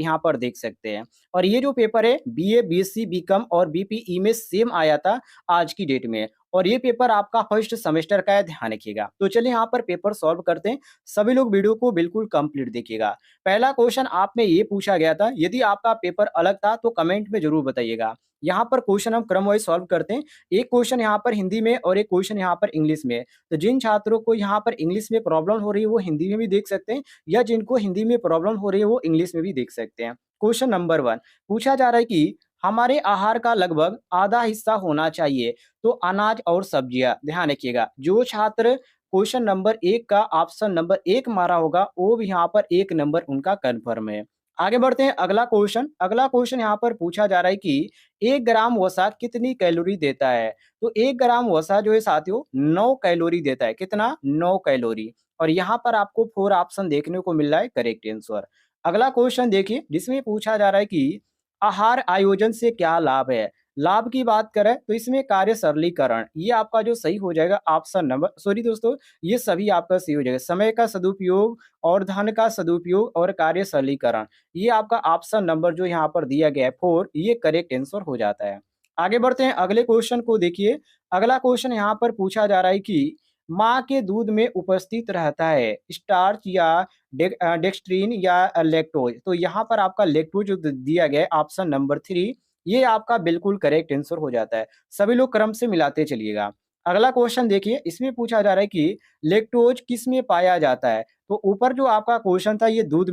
यहाँ पर देख सकते हैं। और ये जो पेपर है बीए, बीएससी, बीकॉम और बीपीई में सेम आया था आज की डेट में, और ये पेपर आपका फर्स्ट सेमेस्टर का है, ध्यान रखिएगा। तो चलिए यहाँ पर पेपर सॉल्व करते हैं। सभी लोग वीडियो को बिल्कुल कंप्लीट देखिएगा। पहला क्वेश्चन आप में ये पूछा गया था, यदि आपका पेपर अलग था तो कमेंट में जरूर बताइएगा। यहाँ पर क्वेश्चन हम क्रम वाइज सॉल्व करते हैं। एक क्वेश्चन यहाँ पर हिंदी में और एक क्वेश्चन यहाँ पर इंग्लिश में। तो जिन छात्रों को यहाँ पर इंग्लिश में प्रॉब्लम हो रही है वो हिंदी में भी देख सकते हैं, या जिनको हिंदी में प्रॉब्लम हो रही है वो इंग्लिश में भी देख सकते हैं। क्वेश्चन नंबर 1 पूछा जा रहा है कि हमारे आहार का लगभग आधा हिस्सा होना चाहिए तो अनाज और सब्जियां। ध्यान रखिएगा, जो छात्र क्वेश्चन नंबर 1 का ऑप्शन नंबर 1 मारा होगा वो भी यहाँ पर 1 नंबर उनका कन्फर्म है। आगे बढ़ते हैं, अगला क्वेश्चन। अगला क्वेश्चन यहाँ पर पूछा जा रहा है कि 1 ग्राम वसा कितनी कैलोरी देता है। तो 1 ग्राम वसा जो है साथियों 9 कैलोरी देता है। कितना? 9 कैलोरी। और यहाँ पर आपको 4 ऑप्शन देखने को मिल रहा है करेक्ट आंसर। अगला क्वेश्चन देखिए, जिसमें पूछा जा रहा है कि आहार आयोजन से क्या लाभ है। लाभ की बात करें तो इसमें कार्य सरलीकरण, ये आपका जो सही हो जाएगा ऑप्शन नंबर, सॉरी दोस्तों, ये सभी आपका सही हो जाएगा। समय का सदुपयोग और धन का सदुपयोग और कार्य सरलीकरण, ये आपका ऑप्शन नंबर जो यहाँ पर दिया गया है 4, ये करेक्ट आंसर हो जाता है। आगे बढ़ते हैं, अगले क्वेश्चन को देखिए। अगला क्वेश्चन यहाँ पर पूछा जा रहा है कि माँ के दूध में उपस्थित रहता है स्टार्च या डेक्स्ट्रीन या लैक्टोज। तो यहाँ पर आपका लैक्टोज जो दिया गया है ऑप्शन नंबर 3, ये आपका बिल्कुल करेक्ट आंसर हो जाता है। सभी लोग क्रम से मिलाते चलिएगा। अगला क्वेश्चन देखिए, इसमें पूछा जा रहा है कि लैक्टोज किस में पाया जाता है। तो ऊपर जो आपका क्वेश्चन था ये दूध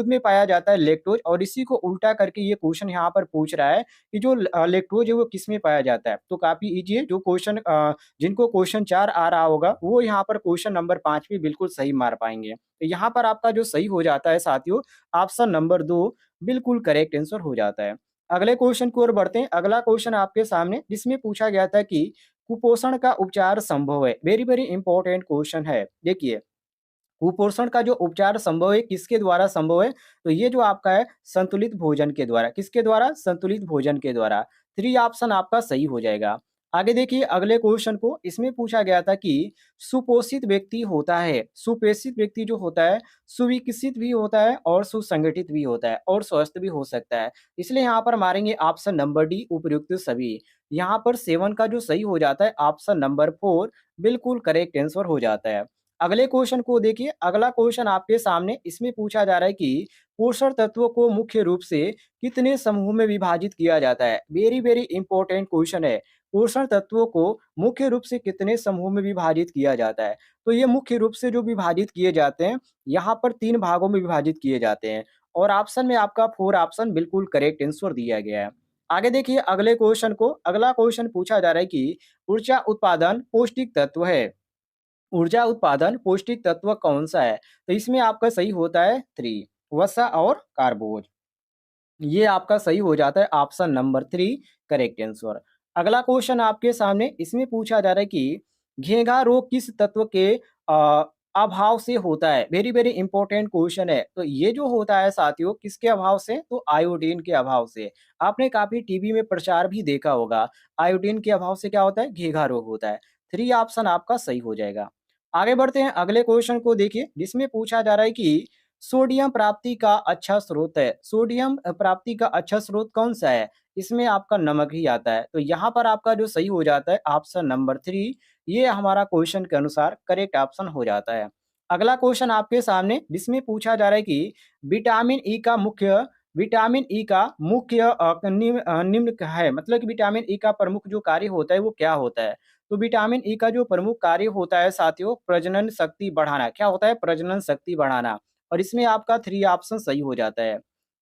में पाया जाता है लैक्टोज, और इसी को उल्टा करके ये क्वेश्चन यहाँ पर पूछ रहा है कि जो लैक्टोज है वो किस में पाया जाता है। तो काफी इजी है, जो क्वेश्चन जिनको क्वेश्चन 4 आ रहा होगा वो यहाँ पर क्वेश्चन नंबर 5 भी बिल्कुल सही मार पाएंगे। तो यहाँ पर आपका जो सही हो जाता है साथियों ऑप्शन नंबर 2 बिल्कुल करेक्ट आंसर हो जाता है। अगले क्वेश्चन की ओर बढ़ते हैं। अगला क्वेश्चन आपके सामने, जिसमें पूछा गया था कि कुपोषण का उपचार संभव है। वेरी वेरी इंपॉर्टेंट क्वेश्चन है। देखिए, कुपोषण का जो उपचार संभव है किसके द्वारा संभव है। तो ये जो आपका है संतुलित भोजन के द्वारा। किसके द्वारा? संतुलित भोजन के द्वारा। 3 ऑप्शन आपका सही हो जाएगा। आगे देखिए अगले क्वेश्चन को, इसमें पूछा गया था कि सुपोषित व्यक्ति होता है, सुपोषित व्यक्ति जो होता है सुविकसित भी होता है और सुसंगठित भी होता है और स्वस्थ भी हो सकता है। इसलिए यहाँ पर मारेंगे ऑप्शन नंबर डी उपयुक्त सभी। यहाँ पर 7 का जो सही हो जाता है ऑप्शन नंबर 4 बिल्कुल करेक्ट आंसर हो जाता है। अगले क्वेश्चन को देखिए। अगला क्वेश्चन आपके सामने, इसमें पूछा जा रहा है कि पोषण तत्वों को मुख्य रूप से कितने समूह में विभाजित किया जाता है। वेरी वेरी इंपॉर्टेंट क्वेश्चन है। पोषण तत्वों को मुख्य रूप से कितने समूह में विभाजित किया जाता है। तो ये मुख्य रूप से जो विभाजित किए जाते हैं यहाँ पर 3 भागों में विभाजित किए जाते हैं, और ऑप्शन में आपका 4 ऑप्शन बिल्कुल करेक्ट आंसर दिया गया है। आगे देखिए अगले क्वेश्चन को। अगला क्वेश्चन पूछा जा रहा है कि ऊर्जा उत्पादन पौष्टिक तत्व है। ऊर्जा उत्पादन पौष्टिक तत्व कौन सा है। तो इसमें आपका सही होता है 3, वसा और कार्बोज। ये आपका सही हो जाता है ऑप्शन नंबर 3 करेक्ट आंसर। अगला क्वेश्चन आपके सामने, इसमें पूछा जा रहा है कि घेंघा रोग किस तत्व के अ, अभाव से होता है। वेरी वेरी इंपॉर्टेंट क्वेश्चन है। तो ये जो होता है साथियों किसके अभाव से, तो आयोडीन के अभाव से। आपने काफी टीवी में प्रचार भी देखा होगा, आयोडीन के अभाव से क्या होता है, घेंघा रोग होता है। 3 ऑप्शन आपका सही हो जाएगा। आगे बढ़ते हैं, अगले क्वेश्चन को देखिए, जिसमें पूछा जा रहा है कि सोडियम प्राप्ति का अच्छा स्रोत है। सोडियम प्राप्ति का अच्छा स्रोत कौन सा है। इसमें आपका नमक ही आता है। तो यहाँ पर आपका जो सही हो जाता है ऑप्शन नंबर 3, ये हमारा क्वेश्चन के अनुसार करेक्ट ऑप्शन हो जाता है। अगला क्वेश्चन आपके सामने, जिसमें पूछा जा रहा है कि विटामिन ई का मुख्य विटामिन ई का मुख्य निम्न है। मतलब कि विटामिन ई का प्रमुख जो कार्य होता है वो क्या होता है। तो विटामिन ई का जो प्रमुख कार्य होता है साथियों प्रजनन शक्ति बढ़ाना। क्या होता है? प्रजनन शक्ति बढ़ाना। और इसमें आपका 3 ऑप्शन सही हो जाता है।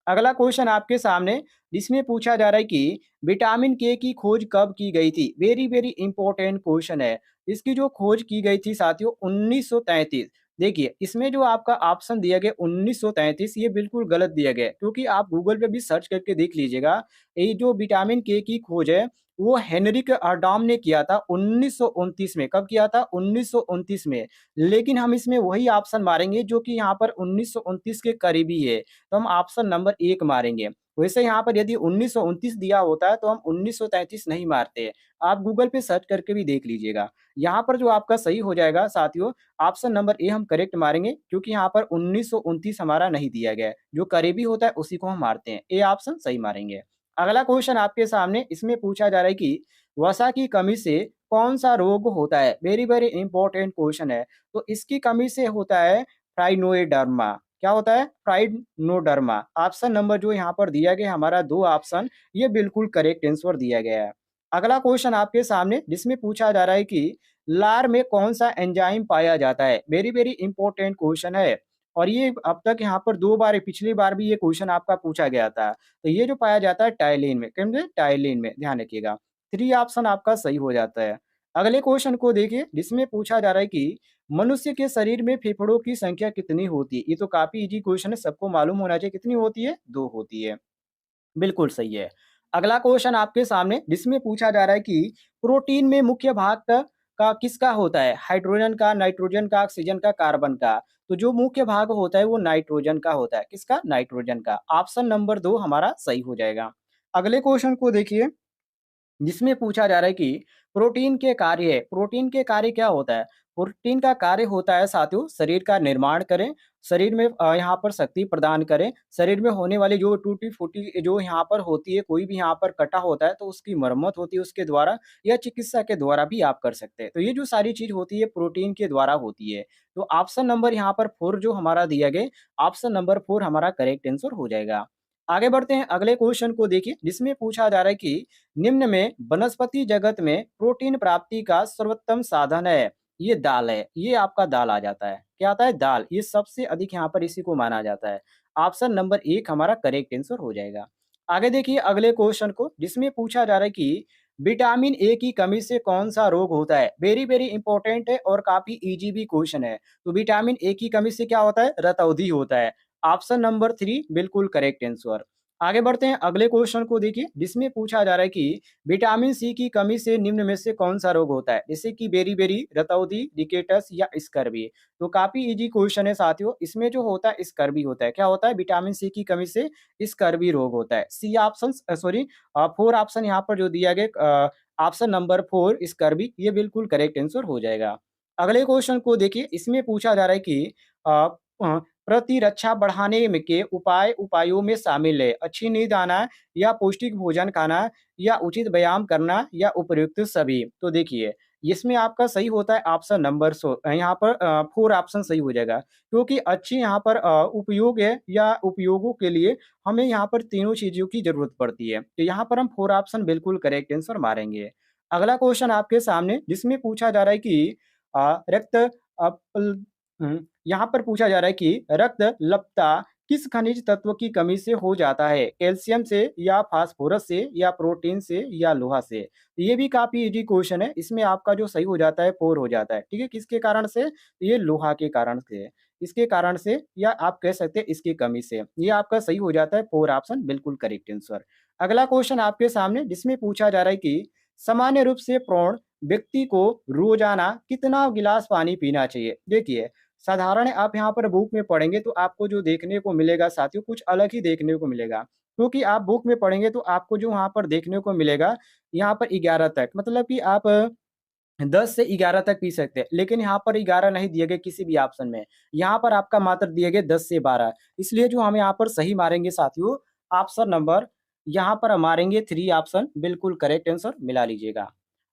अगला क्वेश्चन आपके सामने, जिसमें पूछा जा रहा है कि विटामिन के की खोज कब की गई थी। वेरी वेरी इंपॉर्टेंट क्वेश्चन है। इसकी जो खोज की गई थी साथियों 1933। देखिए इसमें जो आपका ऑप्शन दिया गया 1933 ये बिल्कुल गलत दिया गया है, क्योंकि आप गूगल पे भी सर्च करके देख लीजिएगा। ये जो विटामिन के की खोज है वो हेनरिक अडाम ने किया था 1929 में। कब किया था? 1929 में। लेकिन हम इसमें वही ऑप्शन मारेंगे जो कि यहाँ पर 1929 के करीबी है। तो हम ऑप्शन नंबर 1 मारेंगे। वैसे यहाँ पर यदि 1929 दिया होता है तो हम 1933 नहीं मारते। आप गूगल पे सर्च करके भी देख लीजिएगा। यहाँ पर जो आपका सही हो जाएगा साथियों, ऑप्शन नंबर ए हम करेक्ट मारेंगे, क्योंकि यहाँ पर 1929 हमारा नहीं दिया गया है। जो करीबी होता है उसी को हम मारते हैं। ए ऑप्शन सही मारेंगे। अगला क्वेश्चन आपके सामने, इसमें पूछा जा रहा है कि वसा की कमी से कौन-सा रोग होता है? वेरी, वेरी इंपॉर्टेंट क्वेश्चन है। तो इसकी कमी से होता है प्राइनोएडर्मा। क्या होता है? प्राइडनोडर्मा। ऑप्शन नंबर जो यहाँ पर दिया गया है हमारा 2 ऑप्शन, ये बिल्कुल करेक्ट आंसर दिया गया है। अगला क्वेश्चन आपके सामने, जिसमें पूछा जा रहा है कि लार में कौन-सा एंजाइम पाया जाता है? वेरी, वेरी इंपॉर्टेंट क्वेश्चन है और ये अब तक यहाँ पर 2 बार, पिछली बार भी ये क्वेश्चन आपका पूछा गया था। तो ये जो पाया जाता है टाइलिन में, किन में? टाइलिन में, ध्यान रखिएगा। 3 ऑप्शन आपका सही हो जाता है। अगले क्वेश्चन को देखिए, जिसमें पूछा जा रहा है कि मनुष्य के शरीर में फेफड़ों की संख्या कितनी होती है? ये तो काफ़ी ईज़ी क्वेश्चन है, सबको मालूम होना चाहिए। कितनी होती है? 2 होती है। बिल्कुल सही है। अगला क्वेश्चन आपके सामने, जिसमें पूछा जा रहा है कि प्रोटीन में मुख्य भाग का किसका होता है? हाइड्रोजन का, नाइट्रोजन का, ऑक्सीजन का, कार्बन का? तो जो मुख्य भाग होता है वो नाइट्रोजन का होता है। किसका? नाइट्रोजन का। ऑप्शन नंबर 2 हमारा सही हो जाएगा। अगले क्वेश्चन को देखिए, जिसमें पूछा जा रहा है कि प्रोटीन के कार्य, प्रोटीन के कार्य क्या होता है? प्रोटीन का कार्य होता है साथियों, शरीर का निर्माण करें, शरीर में यहाँ पर शक्ति प्रदान करें, शरीर में होने वाली जो टूटी-फूटी जो यहाँ पर होती है, कोई भी यहाँ पर कटा होता है तो उसकी मरम्मत होती है उसके द्वारा, या चिकित्सा के द्वारा भी आप कर सकते हैं। तो ये जो सारी चीज़ होती है प्रोटीन के द्वारा होती है। तो ऑप्शन नंबर यहाँ पर 4 जो हमारा दिया गया, ऑप्शन नंबर 4 हमारा करेक्ट आंसर हो जाएगा। आगे बढ़ते हैं, अगले क्वेश्चन को देखिए, जिसमें पूछा जा रहा है कि निम्न में वनस्पति जगत में प्रोटीन प्राप्ति का सर्वोत्तम साधन है। ये दाल है, ये आपका दाल आ जाता है। क्या आता है? दाल। ये सबसे अधिक यहाँ पर इसी को माना जाता है। ऑप्शन नंबर 1 हमारा करेक्ट आंसर हो जाएगा। आगे देखिए अगले क्वेश्चन को, जिसमें पूछा जा रहा है कि विटामिन ए की कमी से कौन-सा रोग होता है? वेरी, वेरी इंपॉर्टेंट है और काफ़ी ईज़ी भी क्वेश्चन है। तो विटामिन ए की कमी से क्या होता है? रतौंधी होता है। ऑप्शन नंबर 3 बिल्कुल करेक्ट आंसर। आगे बढ़ते हैं, अगले क्वेश्चन को देखिए, जिसमें पूछा जा रहा है कि विटामिन सी की कमी से निम्न में से कौन-सा रोग होता है? जैसे कि बेरी-बेरी, रतौंधी, रिकेटस या स्कर्वी। तो काफ़ी ईज़ी क्वेश्चन है साथियों, इसमें जो होता है स्कर्वी होता है। क्या होता है? विटामिन सी की कमी से स्कर्वी रोग होता है। सी ऑप्शंस 4 ऑप्शन यहाँ पर जो दिया गया, ऑप्शन नंबर 4 स्कर्वी, ये बिल्कुल करेक्ट आंसर हो जाएगा। अगले क्वेश्चन को देखिए, इसमें पूछा जा रहा है कि अ अ, प्रतिरक्षा बढ़ाने में के उपायों में शामिल है अच्छी नींद आना, या पौष्टिक भोजन खाना, या उचित व्यायाम करना, या उपयुक्त सभी। तो देखिए, इसमें आपका सही होता है ऑप्शन नंबर यहाँ पर 4 ऑप्शन सही हो जाएगा, क्योंकि अच्छी यहाँ पर उपयोग है या उपयोगों के लिए हमें यहाँ पर तीनों चीज़ों की ज़रूरत पड़ती है। तो यहाँ पर हम 4 ऑप्शन बिल्कुल करेक्ट आंसर मारेंगे। अगला क्वेश्चन आपके सामने, जिसमें पूछा जा रहा है कि रक्त अ, यहाँ पर पूछा जा रहा है कि रक्त लपता किस खनिज तत्व की कमी से हो जाता है? कैल्शियम से, या फास्फोरस से, या प्रोटीन से, या लोहा से? ये भी काफ़ी ईज़ी क्वेश्चन है। इसमें आपका जो सही हो जाता है 4 हो जाता है। ठीक है? किसके कारण से? ये लोहा के कारण से। इसके कारण से, या आप कह सकते हैं इसकी कमी से। ये आपका सही हो जाता है 4 ऑप्शन बिल्कुल करेक्ट आंसर। अगला क्वेश्चन आपके सामने, जिसमें पूछा जा रहा है कि सामान्य रूप से प्रौढ़ व्यक्ति को रोज़ाना कितना गिलास पानी पीना चाहिए? देखिए, साधारण आप यहाँ पर बुक में पढ़ेंगे तो आपको जो देखने को मिलेगा साथियों, कुछ अलग ही देखने को मिलेगा। क्योंकि आप बुक में पढ़ेंगे तो आपको जो वहाँ पर देखने को मिलेगा, यहाँ पर 11 तक, मतलब कि आप 10 से 11 तक पी सकते हैं। लेकिन यहाँ पर 11 नहीं दिए गए किसी भी ऑप्शन में। यहाँ पर आपका मात्र दिए गए 10 से 12। इसलिए जो हम यहाँ पर सही मारेंगे साथियों, ऑप्शन नंबर यहाँ पर हम मारेंगे 3 ऑप्शन बिल्कुल करेक्ट आंसर मिला लीजिएगा।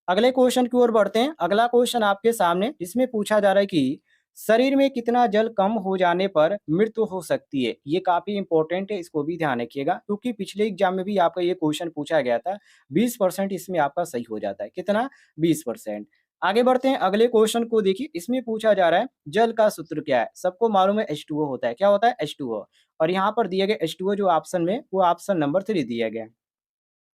अगले क्वेश्चन की ओर बढ़ते हैं। अगला क्वेश्चन आपके सामने, इसमें पूछा जा रहा है कि शरीर में कितना जल कम हो जाने पर मृत्यु हो सकती है? ये काफ़ी इंपॉर्टेंट है, इसको भी ध्यान रखिएगा, क्योंकि पिछले एग्ज़ाम में भी आपका ये क्वेश्चन पूछा गया था। 20% इसमें आपका सही हो जाता है। कितना? 20%। आगे बढ़ते हैं, अगले क्वेश्चन को देखिए, इसमें पूछा जा रहा है जल का सूत्र क्या है? सबको मालूम है H2O होता है। क्या होता है? H2O। और यहाँ पर दिए गए H2O जो ऑप्शन में, वो ऑप्शन नंबर 3 दिया गया है।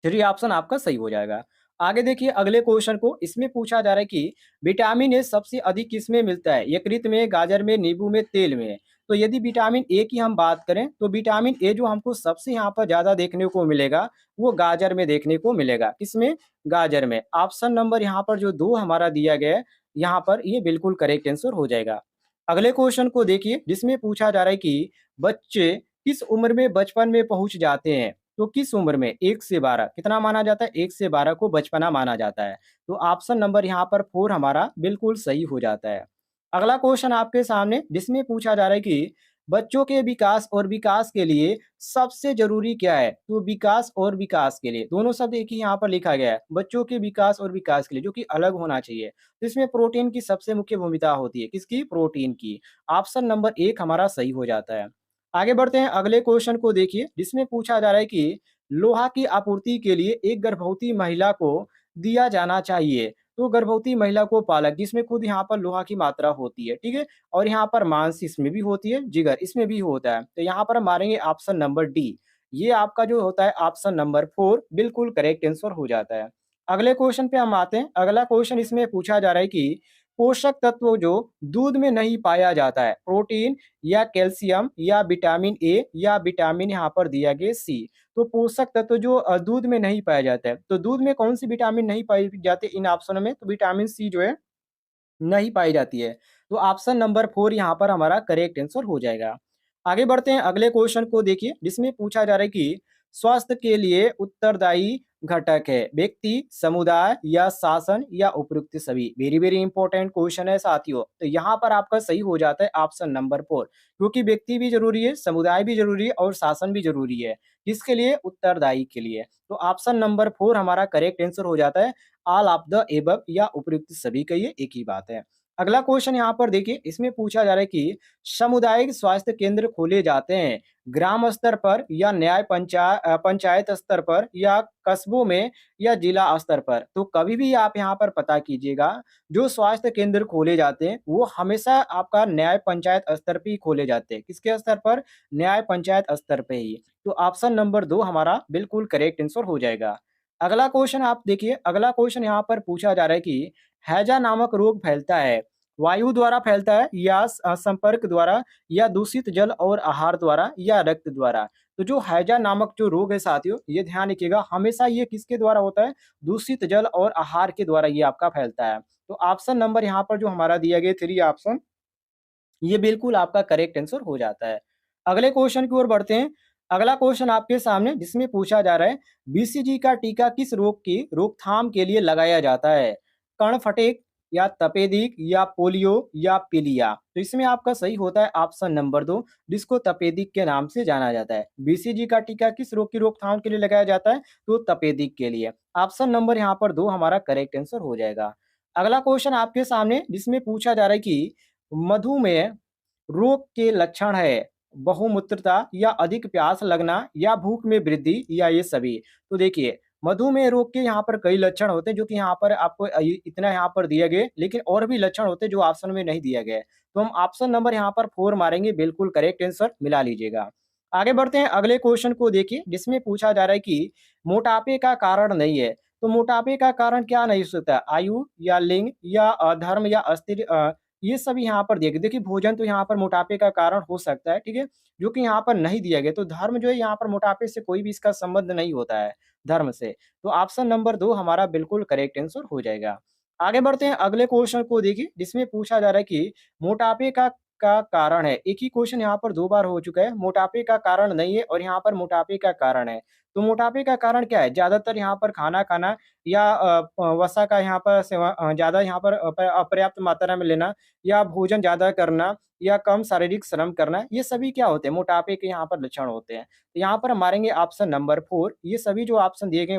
3 ऑप्शन आपका सही हो जाएगा। आगे देखिए अगले क्वेश्चन को, इसमें पूछा जा रहा है कि विटामिन ए सबसे अधिक किसमें मिलता है? यकृत में, गाजर में, नींबू में, तेल में। तो यदि विटामिन ए की हम बात करें तो विटामिन ए जो हमको सबसे यहाँ पर ज़्यादा देखने को मिलेगा, वो गाजर में देखने को मिलेगा। किसमें? गाजर में। ऑप्शन नंबर यहाँ पर जो 2 हमारा दिया गया है, यहाँ पर ये बिल्कुल करेक्ट आंसर हो जाएगा। अगले क्वेश्चन को देखिए, जिसमें पूछा जा रहा है कि बच्चे किस उम्र में बचपन में पहुँच जाते हैं? तो किस उम्र में 1 से 12 कितना माना जाता है? 1 से 12 को बचपना माना जाता है। तो ऑप्शन नंबर यहाँ पर 4 हमारा बिल्कुल सही हो जाता है। अगला क्वेश्चन आपके सामने जिसमें पूछा जा रहा है कि बच्चों के विकास और विकास के लिए सबसे ज़रूरी क्या है? तो विकास और विकास के लिए दोनों शब्द एक ही यहाँ पर लिखा गया है। बच्चों के विकास और विकास के लिए जो कि अलग होना चाहिए। तो इसमें प्रोटीन की सबसे मुख्य भूमिका होती है। किसकी? प्रोटीन की। ऑप्शन नंबर 1 हमारा सही हो जाता है। आगे बढ़ते हैं अगले क्वेश्चन को देखिए जिसमें पूछा जा रहा है कि लोहा की आपूर्ति के लिए एक गर्भवती महिला को दिया जाना चाहिए। तो गर्भवती महिला को पालक जिसमें खुद यहाँ पर लोहा की मात्रा होती है, ठीक है? और यहाँ पर मांस इसमें भी होती है, जिगर इसमें भी होता है। तो यहाँ पर हम मारेंगे ऑप्शन नंबर डी। ये आपका जो होता है ऑप्शन नंबर 4 बिल्कुल करेक्ट आंसर हो जाता है। अगले क्वेश्चन पे हम आते हैं। अगला क्वेश्चन इसमें पूछा जा रहा है कि पोषक तत्व जो दूध में नहीं पाया जाता है, प्रोटीन या कैल्शियम या विटामिन ए या विटामिन यहाँ पर दिया गया सी। तो पोषक तत्व जो दूध में नहीं पाया जाता है, तो दूध में कौन सी विटामिन नहीं पाई जाती इन ऑप्शनों में? तो विटामिन सी जो है नहीं पाई जाती है। तो ऑप्शन नंबर 4 यहाँ पर हमारा करेक्ट आंसर हो जाएगा। आगे बढ़ते हैं अगले क्वेश्चन को देखिए जिसमें पूछा जा रहा है कि स्वास्थ्य के लिए उत्तरदायी घटक है व्यक्ति, समुदाय या शासन या उपयुक्त सभी। वेरी वेरी इंपॉर्टेंट क्वेश्चन है साथियों। तो यहाँ पर आपका सही हो जाता है ऑप्शन नंबर 4 क्योंकि व्यक्ति भी जरूरी है, समुदाय भी जरूरी है और शासन भी जरूरी है। किसके लिए? उत्तरदायी के लिए। तो ऑप्शन नंबर 4 हमारा करेक्ट आंसर हो जाता है। ऑल ऑफ द एबव या उपयुक्त सभी का ये एक ही बात है। अगला क्वेश्चन यहाँ पर देखिए इसमें पूछा जा रहा है कि सामुदायिक स्वास्थ्य केंद्र खोले जाते हैं ग्राम स्तर पर या पंचायत स्तर पर या कस्बों में या जिला स्तर पर। तो कभी भी आप यहाँ पर पता कीजिएगा जो स्वास्थ्य केंद्र खोले जाते हैं वो हमेशा आपका न्याय पंचायत स्तर पे ही खोले जाते हैं। किसके स्तर पर? न्याय पंचायत स्तर पे ही। तो ऑप्शन नंबर 2 हमारा बिल्कुल करेक्ट आंसर हो जाएगा। अगला क्वेश्चन आप देखिए, अगला क्वेश्चन यहाँ पर पूछा जा रहा है कि हैजा नामक रोग फैलता है, वायु द्वारा फैलता है या संपर्क द्वारा या दूषित जल और आहार द्वारा या रक्त द्वारा। तो जो हैजा नामक जो रोग है साथियों, ये ध्यान रखिएगा हमेशा ये किसके द्वारा होता है? दूषित जल और आहार के द्वारा ये आपका फैलता है। तो ऑप्शन नंबर यहाँ पर जो हमारा दिया गया 3 ऑप्शन ये बिल्कुल आपका करेक्ट आंसर हो जाता है। अगले क्वेश्चन की ओर बढ़ते हैं। अगला क्वेश्चन आपके सामने जिसमें पूछा जा रहा है बीसीजी का टीका किस रोग की रोकथाम के लिए लगाया जाता है? कर्णफटेक या तपेदिक या पोलियो या पीलिया। तो इसमें आपका सही होता है ऑप्शन नंबर 2 जिसको तपेदिक के नाम से जाना जाता है। बीसीजी का टीका किस रोग की रोकथाम के लिए लगाया जाता है? तो तपेदिक के लिए। ऑप्शन नंबर यहाँ पर 2 हमारा करेक्ट आंसर हो जाएगा। अगला क्वेश्चन आपके सामने जिसमें पूछा जा रहा है कि मधुमेह रोग के लक्षण है बहुमूत्रता या अधिक प्यास लगना या भूख में वृद्धि या ये सभी। तो देखिए मधुमेह रोग के यहाँ पर कई लक्षण होते हैं जो कि यहाँ पर आपको इतना यहाँ पर दिया गया लेकिन और भी लक्षण होते हैं जो ऑप्शन में नहीं दिया गया है। तो हम ऑप्शन नंबर यहाँ पर 4 मारेंगे बिल्कुल करेक्ट आंसर मिला लीजिएगा। आगे बढ़ते हैं अगले क्वेश्चन को देखिए जिसमें पूछा जा रहा है कि मोटापे का कारण नहीं है। तो मोटापे का कारण क्या नहीं हो सकता? आयु या लिंग या धर्म या अस्थिर ये सभी यहाँ पर दिए गए। देखिए भोजन तो यहाँ पर मोटापे का कारण हो सकता है, ठीक है? जो कि यहाँ पर नहीं दिया गया। तो धर्म जो है यहाँ पर मोटापे से कोई भी इसका संबंध नहीं होता है, धर्म से। तो ऑप्शन नंबर 2 हमारा बिल्कुल करेक्ट आंसर हो जाएगा। आगे बढ़ते हैं अगले क्वेश्चन को देखिए जिसमें पूछा जा रहा है कि मोटापे का कारण है। एक ही क्वेश्चन यहाँ पर 2 बार हो चुका है। मोटापे का कारण नहीं है और यहाँ पर मोटापे का कारण है। तो मोटापे का कारण क्या है? ज़्यादातर यहाँ पर खाना खाना या वसा का यहाँ पर ज़्यादा यहाँ पर अपर्याप्त मात्रा में लेना या भोजन ज़्यादा करना या कम शारीरिक श्रम करना, ये सभी क्या होते हैं? मोटापे के यहाँ पर लक्षण होते हैं। तो यहाँ पर हम मारेंगे ऑप्शन नंबर 4 ये सभी जो ऑप्शन दिए गए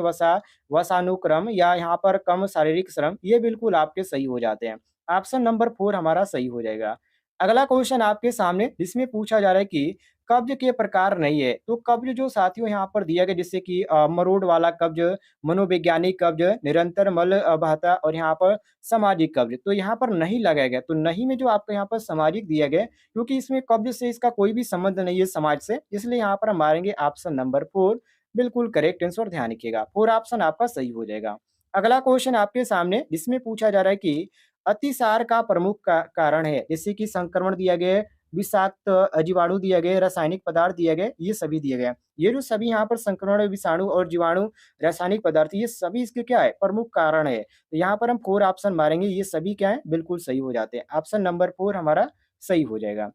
वसानुक्रम या यहाँ पर कम शारीरिक श्रम, ये बिल्कुल आपके सही हो जाते हैं। ऑप्शन नंबर 4 हमारा सही हो जाएगा। अगला क्वेश्चन आपके सामने जिसमें पूछा जा रहा है कि कब्ज के प्रकार नहीं है। तो कब्ज जो साथियों यहाँ पर दिया गया जैसे कि मरोड़ वाला कब्ज, मनोवैज्ञानिक कब्ज, निरंतर मल बहता और यहाँ पर सामाजिक कब्ज। तो यहाँ पर नहीं लगाया गया। तो नहीं में जो आपको यहाँ पर सामाजिक दिया गया क्योंकि इसमें कब्ज से इसका कोई भी संबंध नहीं है समाज से, इसलिए यहाँ पर हम मारेंगे ऑप्शन नंबर 4 बिल्कुल करेक्ट आंसर ध्यान रखिएगा। 4 ऑप्शन आपका सही हो जाएगा। अगला क्वेश्चन आपके सामने जिसमें पूछा जा रहा है कि अतिसार का प्रमुख कारण है जैसे कि संक्रमण दिया गया है, विषाक्त जीवाणु दिया गया है, रासायनिक पदार्थ दिया गया है, ये सभी दिए गए हैं। ये जो सभी यहाँ पर संक्रमण, विषाणु और जीवाणु, रासायनिक पदार्थ ये सभी इसके क्या है? प्रमुख कारण है। तो यहाँ पर हम 4 ऑप्शन मारेंगे, ये सभी क्या है? बिल्कुल सही हो जाते हैं। ऑप्शन नंबर 4 हमारा सही हो जाएगा।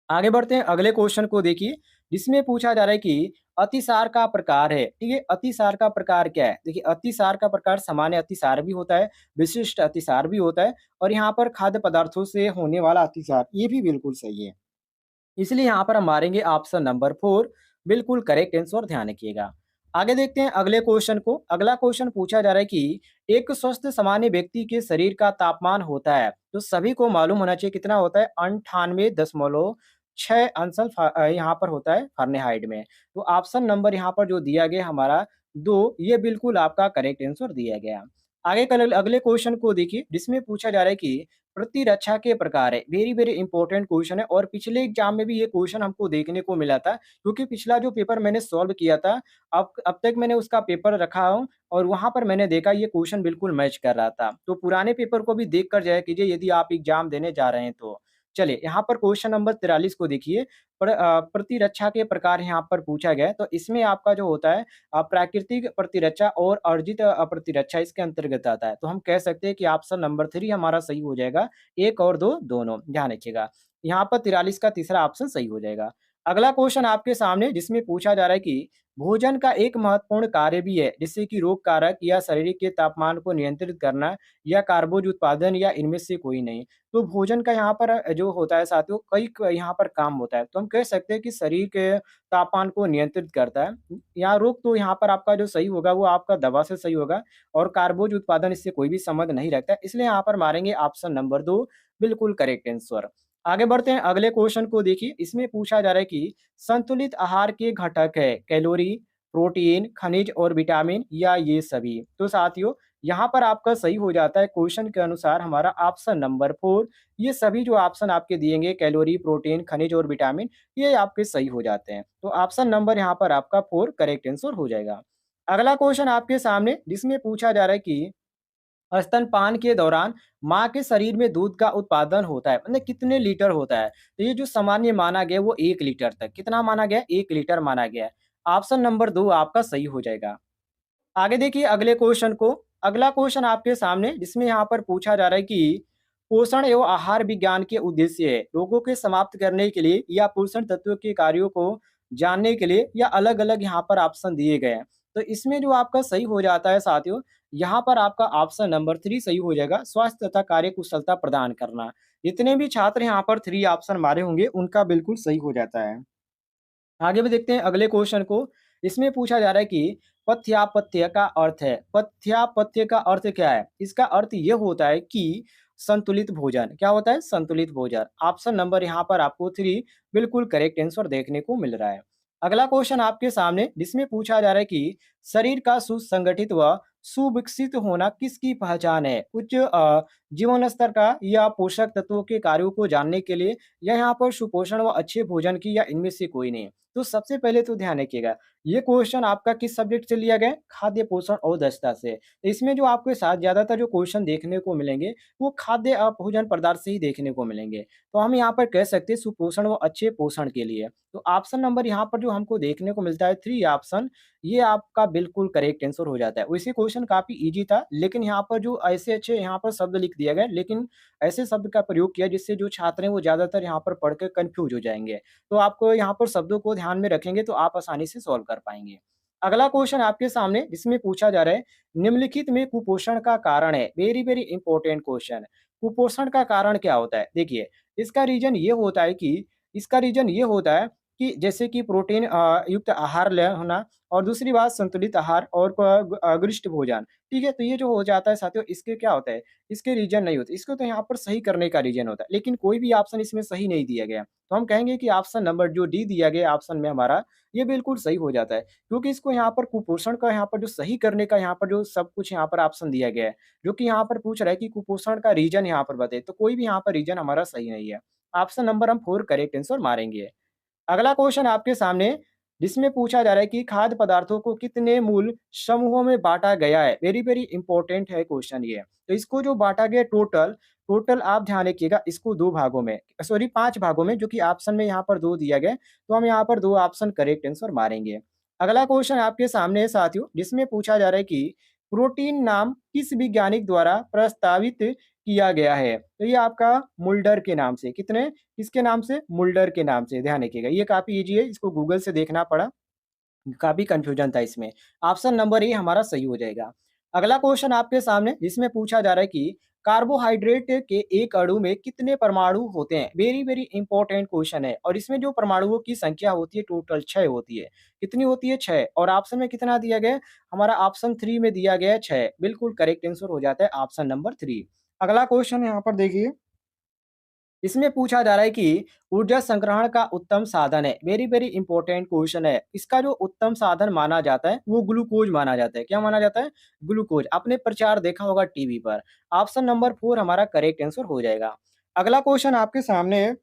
आगे बढ़ते हैं अगले क्वेश्चन को देखिए जिसमें पूछा जा रहा है कि अतिसार का प्रकार है, ठीक है? अतिसार का प्रकार क्या है? देखिए अतिसार का प्रकार सामान्य अतिसार भी होता है, विशिष्ट अतिसार भी होता है और यहाँ पर खाद्य पदार्थों से होने वाला अतिसार, ये भी बिल्कुल सही है। इसलिए यहाँ पर हम मारेंगे ऑप्शन नंबर 4 बिल्कुल करेक्ट आंसर ध्यान रखिएगा। आगे देखते हैं अगले क्वेश्चन को। अगला क्वेश्चन पूछा जा रहा है कि एक स्वस्थ सामान्य व्यक्ति के शरीर का तापमान होता है, तो सभी को मालूम होना चाहिए कितना होता है 98.6 अंश यहाँ पर होता है फ़ारेनहाइट में। तो ऑप्शन नंबर यहाँ पर जो दिया गया हमारा 2 ये बिल्कुल आपका करेक्ट आंसर दिया गया। आगे कल अगले क्वेश्चन को देखिए जिसमें पूछा जा रहा है कि प्रतिरक्षा के प्रकार है। वेरी वेरी इंपॉर्टेंट क्वेश्चन है और पिछले एग्जाम में भी ये क्वेश्चन हमको देखने को मिला था क्योंकि पिछला जो पेपर मैंने सॉल्व किया था अब तक मैंने उसका पेपर रखा हूँ और वहां पर मैंने देखा ये क्वेश्चन बिल्कुल मैच कर रहा था। तो पुराने पेपर को भी देख कर जाया कीजिए यदि आप एग्जाम देने जा रहे हैं तो। चलिए यहाँ पर क्वेश्चन नंबर 43 को देखिए। प्रतिरक्षा के प्रकार यहाँ पर पूछा गया है तो इसमें आपका जो होता है प्राकृतिक प्रतिरक्षा और अर्जित प्रतिरक्षा इसके अंतर्गत आता है। तो हम कह सकते हैं कि ऑप्शन नंबर 3 हमारा सही हो जाएगा। 1 और 2 दोनों, ध्यान रखिएगा। यहाँ पर 43 का तीसरा ऑप्शन सही हो जाएगा। अगला क्वेश्चन आपके सामने जिसमें पूछा जा रहा है कि भोजन का एक महत्वपूर्ण कार्य भी है, जिससे कि रोग कारक या शरीर के तापमान को नियंत्रित करना या कार्बोज उत्पादन या इनमें से कोई नहीं। तो भोजन का यहाँ पर जो होता है साथियों कई यहाँ पर काम होता है। तो हम कह सकते हैं कि शरीर के तापमान को नियंत्रित करता है। यहाँ रोग तो यहाँ पर आपका जो सही होगा वो आपका दवा से सही होगा और कार्बोज उत्पादन इससे कोई भी संबंध नहीं रखता है। इसलिए यहाँ पर मारेंगे ऑप्शन नंबर 2 बिल्कुल करेक्ट आंसर। आगे बढ़ते हैं अगले क्वेश्चन को देखिए। इसमें पूछा जा रहा है कि संतुलित आहार के घटक है कैलोरी, प्रोटीन, खनिज और विटामिन या ये सभी। तो साथियों यहाँ पर आपका सही हो जाता है क्वेश्चन के अनुसार हमारा ऑप्शन नंबर 4। ये सभी जो ऑप्शन आपके दिएंगे कैलोरी, प्रोटीन, खनिज और विटामिन ये आपके सही हो जाते हैं। तो ऑप्शन नंबर यहाँ पर आपका 4 करेक्ट आंसर हो जाएगा। अगला क्वेश्चन आपके सामने जिसमें पूछा जा रहा है कि स्तनपान के दौरान माँ के शरीर में दूध का उत्पादन होता है मतलब कितने लीटर होता है? तो ये जो सामान्य माना गया है वो 1 लीटर तक। कितना माना गया है? 1 लीटर माना गया है। ऑप्शन नंबर 2 आपका सही हो जाएगा। आगे देखिए अगले क्वेश्चन को। अगला क्वेश्चन आपके सामने जिसमें यहाँ पर पूछा जा रहा है कि पोषण एवं आहार विज्ञान के उद्देश्य है रोगों के समाप्त करने के लिए या पोषण तत्व के कार्यों को जानने के लिए या अलग-अलग यहाँ पर ऑप्शन दिए गए हैं। तो इसमें जो आपका सही हो जाता है साथियों, यहाँ पर आपका ऑप्शन नंबर 3 सही हो जाएगा, स्वास्थ्य तथा कार्यकुशलता प्रदान करना। जितने भी छात्र यहाँ पर 3 ऑप्शन मारे होंगे उनका बिल्कुल सही हो जाता है। आगे भी देखते हैं अगले क्वेश्चन को। इसमें पूछा जा रहा है कि पथ्यापत्य का अर्थ है। पथ्यापत्य का अर्थ क्या है? इसका अर्थ ये होता है कि संतुलित भोजन। क्या होता है? संतुलित भोजन। ऑप्शन नंबर यहाँ पर आपको 3 बिल्कुल करेक्ट आंसर देखने को मिल रहा है। अगला क्वेश्चन आपके सामने जिसमें पूछा जा रहा है कि शरीर का सुसंगठित व सुविकसित होना किसकी पहचान है? उच्च जीवन स्तर का या पोषक तत्वों के कार्यों को जानने के लिए या यहाँ पर सुपोषण व अच्छे भोजन की या इनमें से कोई नहीं। तो सबसे पहले तो ध्यान रखिएगा, ये क्वेश्चन आपका किस सब्जेक्ट से लिया गया है? खाद्य, पोषण और दक्षता से। तो इसमें जो आपके साथ ज़्यादातर जो क्वेश्चन देखने को मिलेंगे, वो खाद्य भोजन पदार्थ से ही देखने को मिलेंगे। तो हम यहाँ पर कह सकते हैं सुपोषण व अच्छे पोषण के लिए। तो ऑप्शन नंबर यहाँ पर जो हमको देखने को मिलता है 3 ऑप्शन, ये आपका बिल्कुल करेक्ट आंसर हो जाता है। वैसे क्वेश्चन काफ़ी ईज़ी था, लेकिन यहाँ पर जो ऐसे अच्छे यहाँ पर शब्द लिख दिया गया है, लेकिन ऐसे शब्द का प्रयोग किया जिससे जो छात्र हैं वो ज़्यादातर यहाँ पर पढ़ के कन्फ्यूज़ हो जाएँगे। तो आपको यहाँ पर शब्दों को ध्यान में रखेंगे तो आप आसानी से सॉल्व कर पाएँगे। अगला क्वेश्चन आपके सामने जिसमें पूछा जा रहा है, निम्नलिखित में कुपोषण का कारण है। Very, very important question. कुपोषण का कारण क्या होता है? देखिए, इसका रीज़न ये होता है कि इसका रीज़न ये होता है कि जैसे कि प्रोटीन युक्त आहार ले होना और दूसरी बात संतुलित आहार और गरिष्ठ भोजन, ठीक है? तो ये जो हो जाता है साथियों इसके क्या होता है, इसके रीज़न नहीं होते। इसको तो यहाँ पर सही करने का रीज़न होता है, लेकिन कोई भी ऑप्शन इसमें सही नहीं दिया गया। तो हम कहेंगे कि ऑप्शन नंबर जो डी दिया गया ऑप्शन में हमारा, ये बिल्कुल सही हो जाता है। क्योंकि इसको यहाँ पर कुपोषण का यहाँ पर जो सही करने का यहाँ पर जो सब कुछ यहाँ पर ऑप्शन दिया गया है, जो कि यहाँ पर पूछ रहा है कि कुपोषण का रीज़न यहाँ पर बताइए, तो कोई भी यहाँ पर रीज़न हमारा सही नहीं है। ऑप्शन नंबर हम 4 करेक्ट आंसर मारेंगे। अगला क्वेश्चन आपके सामने जिसमें पूछा जा रहा है कि खाद्य पदार्थों को कितने मूल समूहों में बांटा गया है। वेरी वेरी इंपॉर्टेंट है क्वेश्चन ये। तो इसको जो बांटा गया टोटल टोटल आप ध्यान रखिएगा इसको 2 भागों में सॉरी 5 भागों में, जो कि ऑप्शन में यहाँ पर 2 दिया गया है, तो हम यहाँ पर 2 ऑप्शन करेक्ट आंसर मारेंगे। अगला क्वेश्चन आपके सामने है साथियों जिसमें पूछा जा रहा है कि प्रोटीन नाम किस वैज्ञानिक द्वारा प्रस्तावित किया गया है? तो ये आपका मुल्डर के नाम से। किसके नाम से? मुल्डर के नाम से, ध्यान रखिएगा। ये काफ़ी ईज़ी है, इसको गूगल से देखना पड़ा। काफ़ी कन्फ्यूजन था इसमें। ऑप्शन नंबर ए हमारा सही हो जाएगा। अगला क्वेश्चन आपके सामने जिसमें पूछा जा रहा है कि कार्बोहाइड्रेट के एक अणु में कितने परमाणु होते हैं? वेरी, वेरी इंपॉर्टेंट क्वेश्चन है और इसमें जो परमाणुओं की संख्या होती है टोटल 6 होती है। कितनी होती है? 6 और ऑप्शन में कितना दिया गया है? हमारा ऑप्शन 3 में दिया गया है 6। बिल्कुल करेक्ट आंसर हो जाता है ऑप्शन नंबर 3। अगला क्वेश्चन यहाँ पर देखिए इसमें पूछा जा रहा है कि ऊर्जा संग्रहण का उत्तम साधन है। वेरी वेरी इंपॉर्टेंट क्वेश्चन है। इसका जो उत्तम साधन माना जाता है वो ग्लूकोज माना जाता है। क्या माना जाता है? ग्लूकोज। आपने प्रचार देखा होगा टीवी पर। ऑप्शन नंबर 4 हमारा करेक्ट आंसर हो जाएगा। अगला क्वेश्चन आपके सामने है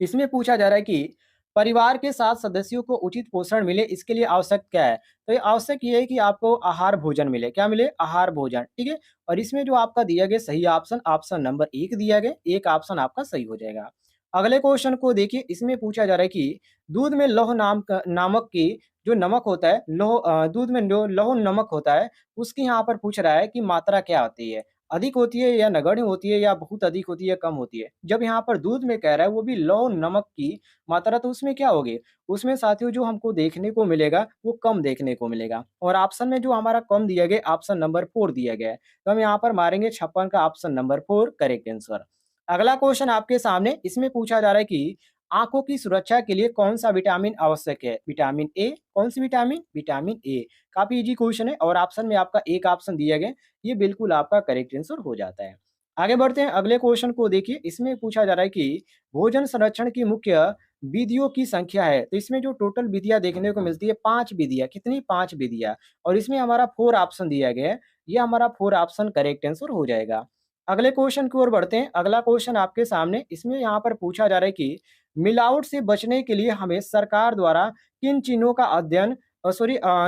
इसमें पूछा जा रहा है कि परिवार के साथ सदस्यों को उचित पोषण मिले इसके लिए आवश्यक क्या है? तो ये आवश्यक ये है कि आपको आहार भोजन मिले। क्या मिले? आहार भोजन, ठीक है? और इसमें जो आपका दिया गया सही ऑप्शन, ऑप्शन नंबर 1 दिया गया, एक ऑप्शन आपका सही हो जाएगा। अगले क्वेश्चन को देखिए, इसमें पूछा जा रहा है कि दूध में लौह नामक की जो नमक होता है, दूध में जो लौह नमक होता है, उसकी यहाँ पर पूछ रहा है कि मात्रा क्या होती है? अधिक होती है या नगण्य होती है या बहुत अधिक होती है या कम होती है? जब यहाँ पर दूध में कह रहा है वो भी लौह नमक की मात्रा तो उसमें क्या होगी? उसमें साथियों जो हमको देखने को मिलेगा वो कम देखने को मिलेगा और ऑप्शन में जो हमारा कम दिया गया ऑप्शन नंबर 4 दिया गया है। तो हम यहाँ पर मारेंगे 56 का ऑप्शन नंबर 4 करेक्ट आंसर। अगला क्वेश्चन आपके सामने इसमें पूछा जा रहा है कि आँखों की सुरक्षा के लिए कौन-सा विटामिन आवश्यक है? विटामिन ए, कौन-सी विटामिन? Vitamin A. काफ़ी ईज़ी क्वेश्चन है और ऑप्शन में आपका एक ऑप्शन दिया गया है, ये बिल्कुल आपका करेक्ट आंसर हो जाता है। आगे बढ़ते हैं अगले क्वेश्चन को देखिए, इसमें पूछा जा रहा है कि भोजन संरक्षण की मुख्य विधियों की संख्या है। तो इसमें जो टोटल विधियाँ देखने को मिलती है 5 विधियाँ, कितनी? 5 विधियाँ और इसमें हमारा 4 ऑप्शन दिया गया है, ये हमारा 4 ऑप्शन करेक्ट आंसर हो जाएगा। अगले क्वेश्चन की ओर बढ़ते हैं, अगला क्वेश्चन आपके सामने इसमें यहाँ पर पूछा जा रहा है कि मिलावट से बचने के लिए हमें सरकार द्वारा किन चिन्हों का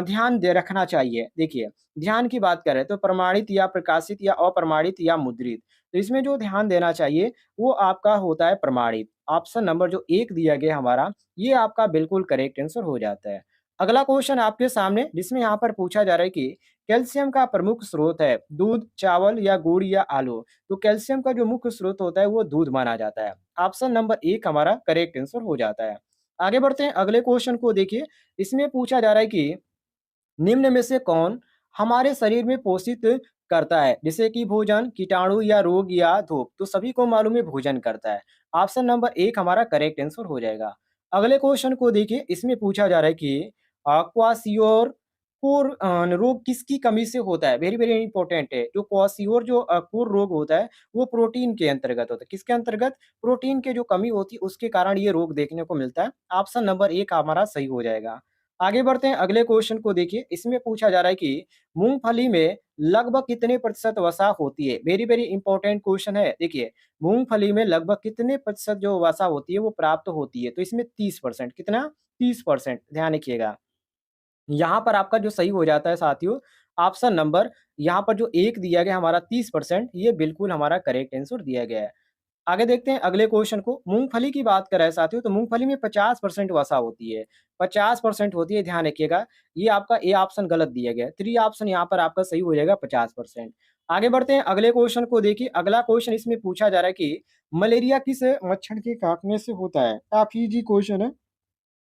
ध्यान दे रखना चाहिए? देखिए, ध्यान की बात करें तो प्रमाणित या प्रकाशित या अप्रमाणित या मुद्रित। तो इसमें जो ध्यान देना चाहिए वो आपका होता है प्रमाणित। ऑप्शन नंबर जो 1 दिया गया हमारा, ये आपका बिल्कुल करेक्ट आंसर हो जाता है। अगला क्वेश्चन आपके सामने जिसमें यहाँ पर पूछा जा रहा है कि कैल्शियम का प्रमुख स्रोत है दूध, चावल या गुड़ या आलू। तो कैल्शियम का जो मुख्य स्रोत होता है वो दूध माना जाता है। ऑप्शन नंबर 1 हमारा करेक्ट आंसर हो जाता है। आगे बढ़ते हैं अगले क्वेश्चन को देखिए, इसमें पूछा जा रहा है कि निम्न में से कौन हमारे शरीर में पोषित करता है? जैसे कि भोजन, कीटाणु या रोग या धूप। तो सभी को मालूम है भोजन करता है। ऑप्शन नंबर 1 हमारा करेक्ट आंसर हो जाएगा। अगले क्वेश्चन को देखिए, इसमें पूछा जा रहा है कि रोग किसकी कमी से होता है? वेरी, वेरी इंपॉर्टेंट है। जो क्वाशियोर कोर रोग होता है, वो प्रोटीन के अंतर्गत होता है। किसके अंतर्गत? प्रोटीन के जो कमी होती है, उसके कारण ये रोग देखने को मिलता है। ऑप्शन नंबर 1 हमारा सही हो जाएगा। आगे बढ़ते हैं अगले क्वेश्चन को देखिए, इसमें पूछा जा रहा है कि मूँगफली में लगभग कितने प्रतिशत वसा होती है? वेरी, वेरी इंपॉर्टेंट क्वेश्चन है। देखिए, मूँगफली में लगभग कितने प्रतिशत जो वसा होती है वो प्राप्त होती है? तो इसमें 30% कितना? 30% ध्यान रखिएगा। यहाँ पर आपका जो सही हो जाता है साथियों, ऑप्शन नंबर यहाँ पर जो 1 दिया गया हमारा 30% ये बिल्कुल हमारा करेक्ट आंसर दिया गया है। आगे देखते हैं अगले क्वेश्चन को। मूँगफली की बात करें साथियों तो मूँगफली में 50% वसा होती है। 50% होती है ध्यान रखिएगा। ये आपका ए ऑप्शन गलत दिया गया है। 3 ऑप्शन यहाँ पर आपका सही हो जाएगा 50%। आगे बढ़ते हैं अगले क्वेश्चन को देखिए। अगला क्वेश्चन इसमें पूछा जा रहा है कि मलेरिया किस मच्छर के काटने से होता है? काफ़ी ईज़ी क्वेश्चन है।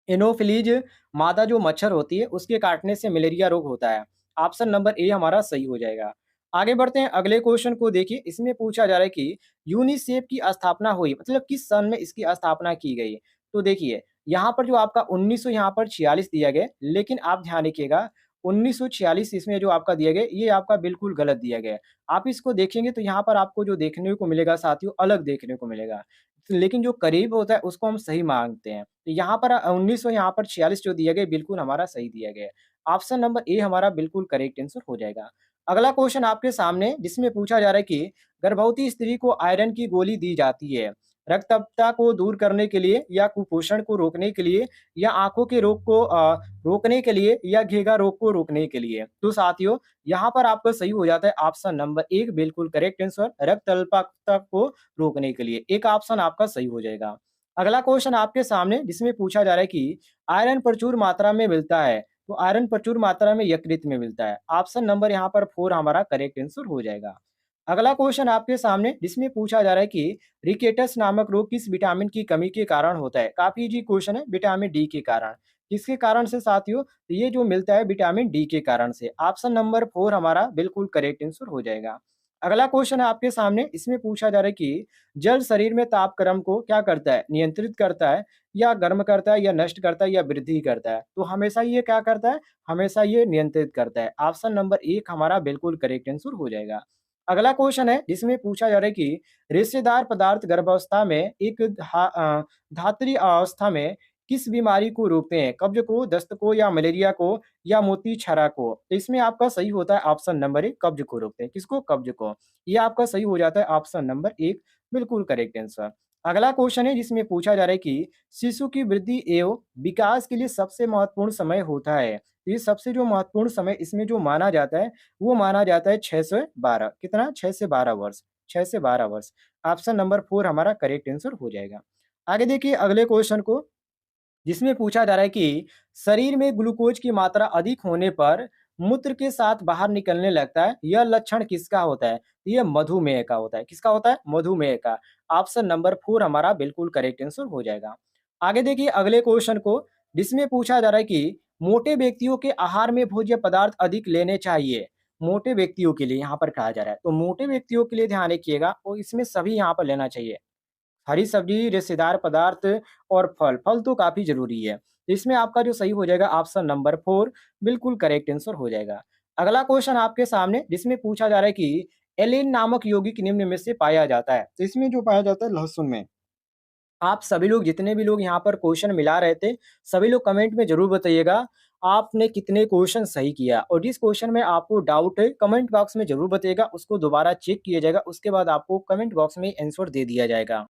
एनोफिलीज मादा जो मच्छर होती है उसके काटने से मलेरिया रोग होता है। ऑप्शन नंबर ए हमारा सही हो जाएगा। आगे बढ़ते हैं अगले क्वेश्चन को देखिए, इसमें पूछा जा रहा है कि यूनिसेफ की स्थापना हुई मतलब किस सन में इसकी स्थापना की गई? तो देखिए, यहाँ पर जो आपका 1900 यहाँ पर 46 दिया गया है, लेकिन आप ध्यान रखिएगा 1946 इसमें जो आपका दिया गया है, ये आपका बिल्कुल गलत दिया गया है। आप इसको देखेंगे तो यहाँ पर आपको जो देखने को मिलेगा साथियों अलग देखने को मिलेगा। लेकिन जो करीब होता है उसको हम सही मानते हैं। तो यहाँ पर 1900 यहाँ पर 46 जो दिया गया है बिल्कुल हमारा सही दिया गया है। ऑप्शन नंबर ए हमारा बिल्कुल करेक्ट आंसर हो जाएगा। अगला क्वेश्चन आपके सामने जिसमें पूछा जा रहा है कि गर्भवती स्त्री को आयरन की गोली दी जाती है, रक्तस्राव को दूर करने के लिए या कुपोषण को रोकने के लिए या आँखों के रोग को रोकने के लिए या घेंघा रोग को रोकने के लिए। तो साथियों यहाँ पर आपका सही हो जाता है ऑप्शन नंबर 1 बिल्कुल करेक्ट आंसर रक्त अल्पता को रोकने के लिए। एक ऑप्शन आपका सही हो जाएगा। अगला क्वेश्चन आपके सामने जिसमें पूछा जा रहा है कि आयरन प्रचुर मात्रा में मिलता है, तो आयरन प्रचुर मात्रा में यकृत में मिलता है। ऑप्शन नंबर यहाँ पर 4 हमारा करेक्ट आंसर हो जाएगा। अगला क्वेश्चन आपके सामने जिसमें पूछा जा रहा है कि रिकेटस नामक रोग किस विटामिन की कमी के कारण होता है? काफ़ी ईज़ी क्वेश्चन है, विटामिन डी के कारण। किसके कारण से साथियों? तो ये जो मिलता है विटामिन डी के कारण से। ऑप्शन नंबर 4 हमारा बिल्कुल करेक्ट आंसर हो जाएगा। अगला क्वेश्चन है आपके सामने, इसमें पूछा जा रहा है कि जल शरीर में तापक्रम को क्या करता है? नियंत्रित करता है या गर्म करता है या नष्ट करता है या वृद्धि करता है? तो हमेशा ये क्या करता है? हमेशा ये नियंत्रित करता है। ऑप्शन नंबर 1 हमारा बिल्कुल करेक्ट आंसर हो जाएगा। अगला क्वेश्चन है जिसमें पूछा जा रहा है कि रेशेदार पदार्थ गर्भावस्था में एक धात्री अवस्था में किस बीमारी को रोकते हैं? कब्ज को, दस्त को या मलेरिया को या मोती क्षरा को? तो इसमें आपका सही होता है ऑप्शन नंबर 1 कब्ज को रोकते हैं। किसको? कब्ज को। ये आपका सही हो जाता है ऑप्शन नंबर 1 बिल्कुल करेक्ट आंसर। अगला क्वेश्चन है जिसमें पूछा जा रहा है कि शिशु की वृद्धि एवं विकास के लिए सबसे महत्वपूर्ण समय होता है। ये सबसे जो महत्वपूर्ण समय इसमें जो माना जाता है, वो माना जाता है 6 से 12 कितना? 6 से 12 वर्ष, 6 से 12 वर्ष। ऑप्शन नंबर 4 हमारा करेक्ट आंसर हो जाएगा। आगे देखिए अगले क्वेश्चन को, जिसमें पूछा जा रहा है कि शरीर में ग्लूकोज की मात्रा अधिक होने पर मूत्र के साथ बाहर निकलने लगता है, यह लक्षण किसका होता है? यह मधुमेह का होता है। किसका होता है? मधुमेह का। ऑप्शन नंबर 4 हमारा बिल्कुल करेक्ट आंसर हो जाएगा। आगे देखिए अगले क्वेश्चन को, जिसमें पूछा जा रहा है कि मोटे व्यक्तियों के आहार में भोज्य पदार्थ अधिक लेने चाहिए। मोटे व्यक्तियों के लिए यहाँ पर कहा जा रहा है। तो मोटे व्यक्तियों के लिए ध्यान रखिएगा और इसमें सभी यहाँ पर लेना चाहिए। हरी सब्जी, रेशेदार पदार्थ और फल। फल तो काफ़ी ज़रूरी है। तो इसमें आपका जो सही हो जाएगा ऑप्शन नंबर 4 बिल्कुल करेक्ट आंसर हो जाएगा। अगला क्वेश्चन आपके सामने, जिसमें पूछा जा रहा है कि एलिन नामक यौगिक निम्न में से पाया जाता है। तो इसमें जो पाया जाता है लहसुन में। आप सभी लोग जितने भी लोग यहाँ पर क्वेश्चन मिला रहे थे, सभी लोग कमेंट में ज़रूर बताइएगा, आपने कितने क्वेश्चन सही किया और जिस क्वेश्चन में आपको डाउट है, कमेंट बॉक्स में ज़रूर बताइएगा, उसको दोबारा चेक किया जाएगा, उसके बाद आपको कमेंट बॉक्स में आंसर दे दिया जाएगा।